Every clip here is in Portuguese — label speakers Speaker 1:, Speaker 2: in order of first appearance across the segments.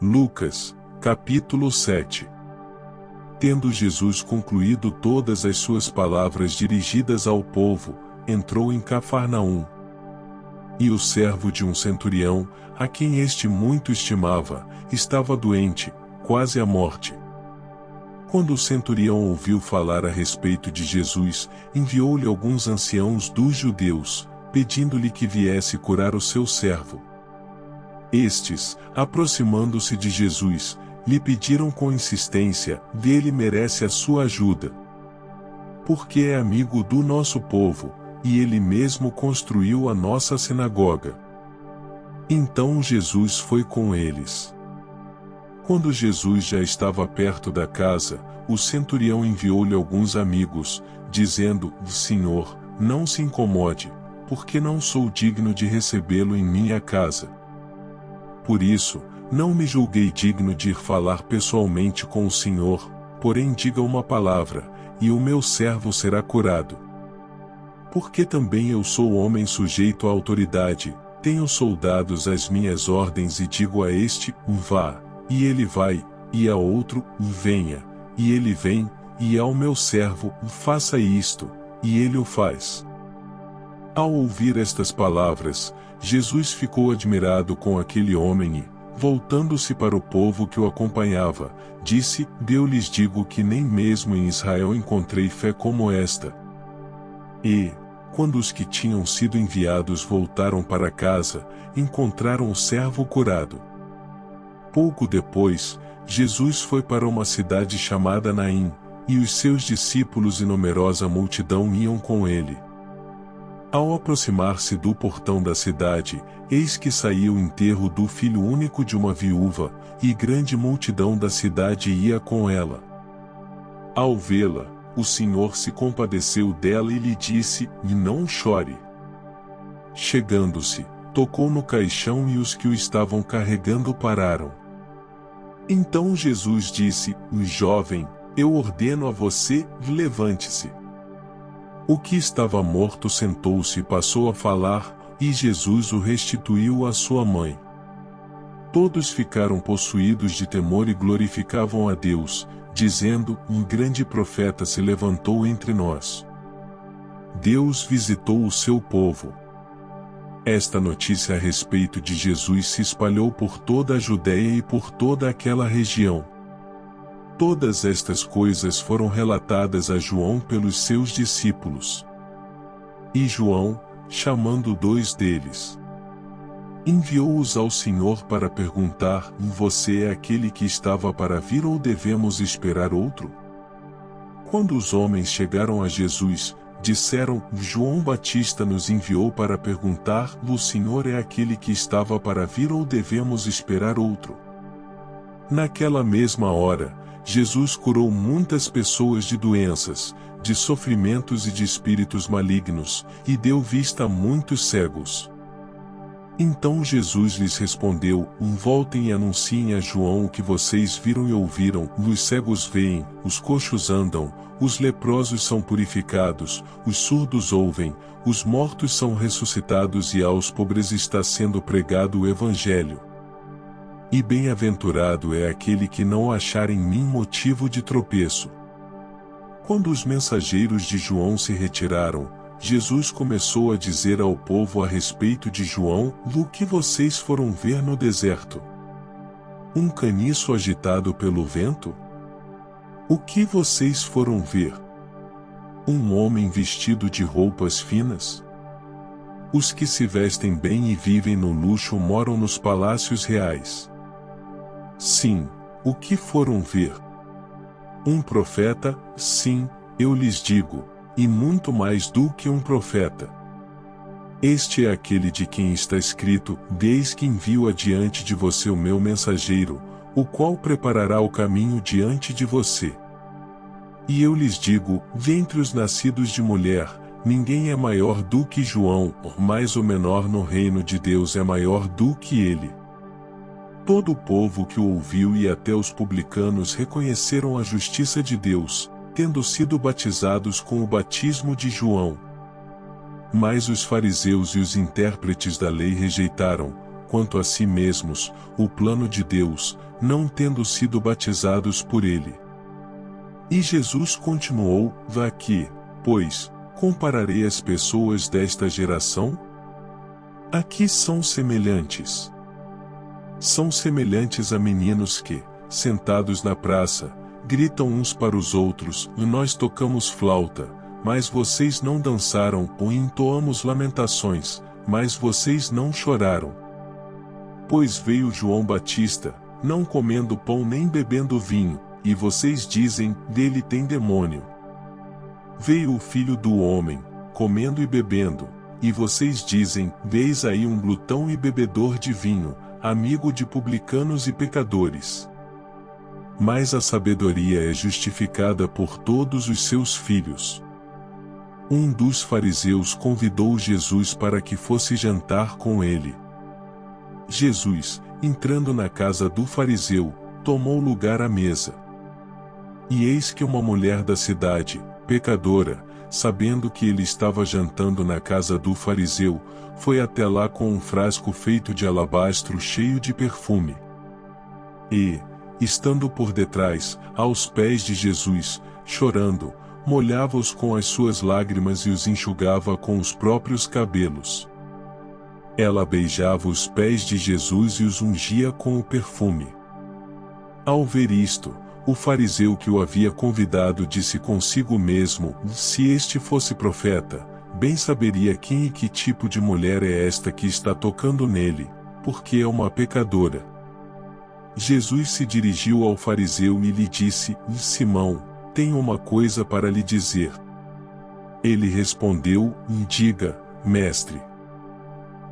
Speaker 1: Lucas, capítulo 7. Tendo Jesus concluído todas as suas palavras dirigidas ao povo, entrou em Cafarnaum. E o servo de um centurião, a quem este muito estimava, estava doente, quase à morte. Quando o centurião ouviu falar a respeito de Jesus, enviou-lhe alguns anciãos dos judeus, pedindo-lhe que viesse curar o seu servo. Estes, aproximando-se de Jesus, lhe pediram com insistência: "Ele merece a sua ajuda. Porque é amigo do nosso povo, e ele mesmo construiu a nossa sinagoga." Então Jesus foi com eles. Quando Jesus já estava perto da casa, o centurião enviou-lhe alguns amigos, dizendo: "Senhor, não se incomode, porque não sou digno de recebê-lo em minha casa. Por isso, não me julguei digno de ir falar pessoalmente com o Senhor, porém diga uma palavra, e o meu servo será curado. Porque também eu sou homem sujeito à autoridade, tenho soldados às minhas ordens e digo a este: vá, e ele vai, e a outro: venha, e ele vem, e ao meu servo: faça isto, e ele o faz." Ao ouvir estas palavras, Jesus ficou admirado com aquele homem e, voltando-se para o povo que o acompanhava, disse: "Eu lhes digo que nem mesmo em Israel encontrei fé como esta." E, quando os que tinham sido enviados voltaram para casa, encontraram o servo curado. Pouco depois, Jesus foi para uma cidade chamada Naim, e os seus discípulos e numerosa multidão iam com ele. Ao aproximar-se do portão da cidade, eis que saía o enterro do filho único de uma viúva, e grande multidão da cidade ia com ela. Ao vê-la, o Senhor se compadeceu dela e lhe disse: "Não chore." Chegando-se, tocou no caixão e os que o estavam carregando pararam. Então Jesus disse: "Jovem, eu ordeno a você, levante-se." O que estava morto sentou-se e passou a falar, e Jesus o restituiu à sua mãe. Todos ficaram possuídos de temor e glorificavam a Deus, dizendo: "Um grande profeta se levantou entre nós. Deus visitou o seu povo." Esta notícia a respeito de Jesus se espalhou por toda a Judéia e por toda aquela região. Todas estas coisas foram relatadas a João pelos seus discípulos. E João, chamando 2 deles, enviou-os ao Senhor para perguntar: "Você é aquele que estava para vir ou devemos esperar outro?" Quando os homens chegaram a Jesus, disseram: "João Batista nos enviou para perguntar: o Senhor é aquele que estava para vir ou devemos esperar outro?" Naquela mesma hora, Jesus curou muitas pessoas de doenças, de sofrimentos e de espíritos malignos, e deu vista a muitos cegos. Então Jesus lhes respondeu: "Voltem e anunciem a João o que vocês viram e ouviram: os cegos veem, os coxos andam, os leprosos são purificados, os surdos ouvem, os mortos são ressuscitados e aos pobres está sendo pregado o Evangelho. E bem-aventurado é aquele que não achar em mim motivo de tropeço." Quando os mensageiros de João se retiraram, Jesus começou a dizer ao povo a respeito de João: "O que vocês foram ver no deserto? Um caniço agitado pelo vento? O que vocês foram ver? Um homem vestido de roupas finas? Os que se vestem bem e vivem no luxo moram nos palácios reais. Sim, o que foram ver? Um profeta? Sim, eu lhes digo, e muito mais do que um profeta. Este é aquele de quem está escrito: eis que envio adiante de você o meu mensageiro, o qual preparará o caminho diante de você. E eu lhes digo: dentre os nascidos de mulher, ninguém é maior do que João, mas o menor no reino de Deus é maior do que ele." Todo o povo que o ouviu e até os publicanos reconheceram a justiça de Deus, tendo sido batizados com o batismo de João. Mas os fariseus e os intérpretes da lei rejeitaram, quanto a si mesmos o plano de Deus, não tendo sido batizados por ele. E Jesus continuou: Aqui, pois, compararei as pessoas desta geração? Aqui são semelhantes. São semelhantes a meninos que, sentados na praça, gritam uns para os outros: Nós tocamos flauta, mas vocês não dançaram, ou entoamos lamentações, mas vocês não choraram. Pois veio João Batista, não comendo pão nem bebendo vinho, e vocês dizem: dele tem demônio. Veio o Filho do Homem, comendo e bebendo, e vocês dizem: eis aí um glutão e bebedor de vinho, amigo de publicanos e pecadores. Mas a sabedoria é justificada por todos os seus filhos. Um dos fariseus convidou Jesus para que fosse jantar com ele. Jesus, entrando na casa do fariseu, tomou lugar à mesa. E eis que uma mulher da cidade, pecadora, sabendo que ele estava jantando na casa do fariseu, foi até lá com um frasco feito de alabastro cheio de perfume. E, estando por detrás, aos pés de Jesus, chorando, molhava-os com as suas lágrimas e os enxugava com os próprios cabelos. Ela beijava os pés de Jesus e os ungia com o perfume. Ao ver isto, o fariseu que o havia convidado disse consigo mesmo: se este fosse profeta, bem saberia quem e que tipo de mulher é esta que está tocando nele, porque é uma pecadora. Jesus se dirigiu ao fariseu e lhe disse: Simão, tenho uma coisa para lhe dizer. Ele respondeu: diga, mestre.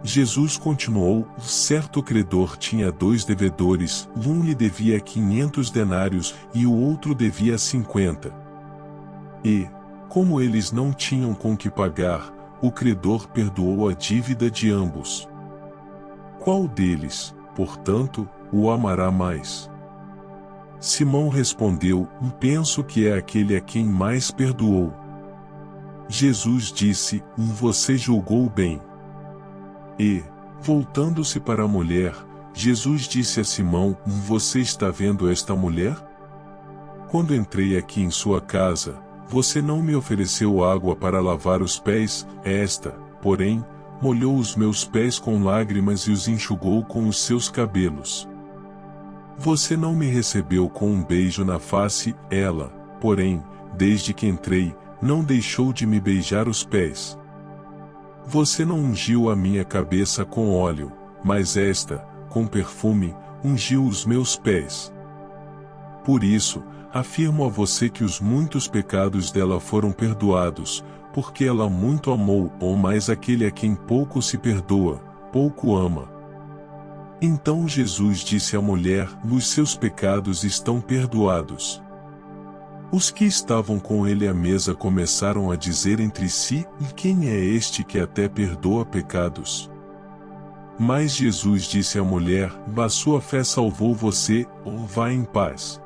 Speaker 1: Jesus continuou: certo credor tinha 2 devedores, um lhe devia 500 denários e o outro devia 50. E, como eles não tinham com que pagar, o credor perdoou a dívida de ambos. Qual deles, portanto, o amará mais? Simão respondeu: penso que é aquele a quem mais perdoou. Jesus disse: você julgou bem. E, voltando-se para a mulher, Jesus disse a Simão: você está vendo esta mulher? Quando entrei aqui em sua casa, você não me ofereceu água para lavar os pés, esta, porém, molhou os meus pés com lágrimas e os enxugou com os seus cabelos. Você não me recebeu com um beijo na face, ela, porém, desde que entrei, não deixou de me beijar os pés. Você não ungiu a minha cabeça com óleo, mas esta, com perfume, ungiu os meus pés. Por isso, afirmo a você que os muitos pecados dela foram perdoados, porque ela muito amou, ou mais aquele a quem pouco se perdoa, pouco ama. Então Jesus disse à mulher: os seus pecados estão perdoados. Os que estavam com ele à mesa começaram a dizer entre si: quem é este que até perdoa pecados? Mas Jesus disse à mulher: a sua fé salvou você, vá em paz.